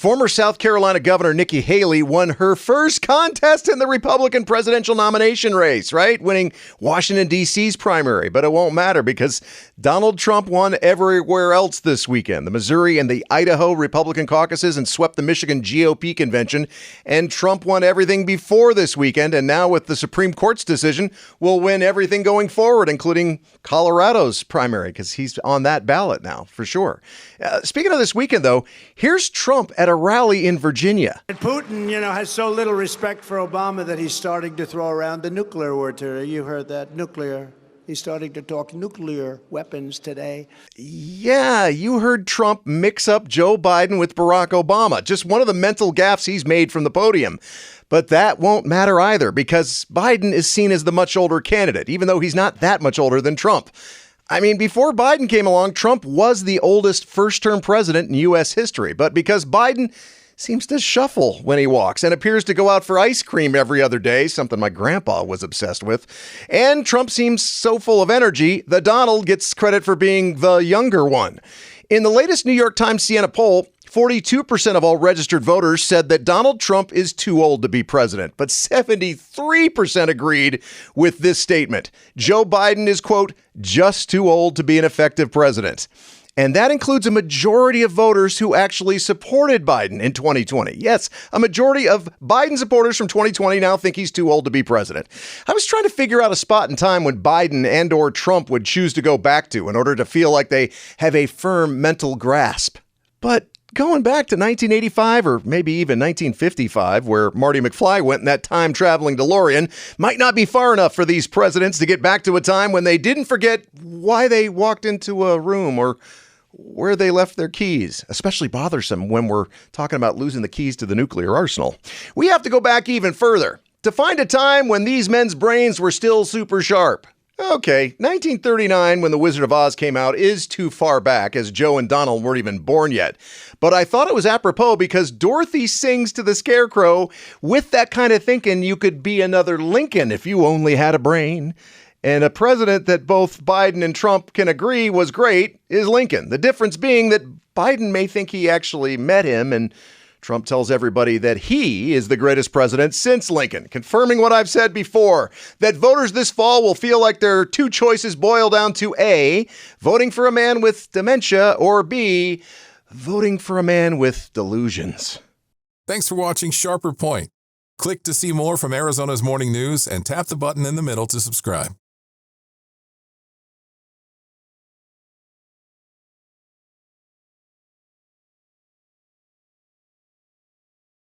Former South Carolina Governor Nikki Haley won her first contest in the Republican presidential nomination race, right? Winning Washington, D.C.'s primary. But it won't matter because Donald Trump won everywhere else this weekend. The Missouri and the Idaho Republican caucuses and swept the Michigan GOP convention. And Trump won everything before this weekend. And now with the Supreme Court's decision, will win everything going forward, including Colorado's primary, because he's on that ballot now, for sure. Speaking of this weekend, though, here's Trump at a rally in Virginia. And Putin, has so little respect for Obama that he's starting to throw around the nuclear word today. You heard that, nuclear. He's starting to talk nuclear weapons today. Yeah, you heard Trump mix up Joe Biden with Barack Obama. Just one of the mental gaffes he's made from the podium. But that won't matter either because Biden is seen as the much older candidate, even though he's not that much older than Trump. I mean, before Biden came along, Trump was the oldest first-term president in U.S. history. But because Biden seems to shuffle when he walks and appears to go out for ice cream every other day, something my grandpa was obsessed with, and Trump seems so full of energy, the Donald gets credit for being the younger one. In the latest New York Times Siena poll, 42% of all registered voters said that Donald Trump is too old to be president, but 73% agreed with this statement. Joe Biden is, quote, just too old to be an effective president. And that includes a majority of voters who actually supported Biden in 2020. Yes, a majority of Biden supporters from 2020 now think he's too old to be president. I was trying to figure out a spot in time when Biden and or Trump would choose to go back to in order to feel like they have a firm mental grasp. But going back to 1985 or maybe even 1955, where Marty McFly went in that time-traveling DeLorean, might not be far enough for these presidents to get back to a time when they didn't forget why they walked into a room or where they left their keys, especially bothersome when we're talking about losing the keys to the nuclear arsenal. We have to go back even further to find a time when these men's brains were still super sharp. Okay, 1939, when The Wizard of Oz came out, is too far back, as Joe and Donald weren't even born yet. But I thought it was apropos because Dorothy sings to the Scarecrow, with that kind of thinking, you could be another Lincoln if you only had a brain. And a president that both Biden and Trump can agree was great is Lincoln. The difference being that Biden may think he actually met him, and Trump tells everybody that he is the greatest president since Lincoln, confirming what I've said before, that voters this fall will feel like their two choices boil down to A, voting for a man with dementia, or B, voting for a man with delusions. Thanks for watching Sharper Point. Click to see more from Arizona's Morning News and tap the button in the middle to subscribe.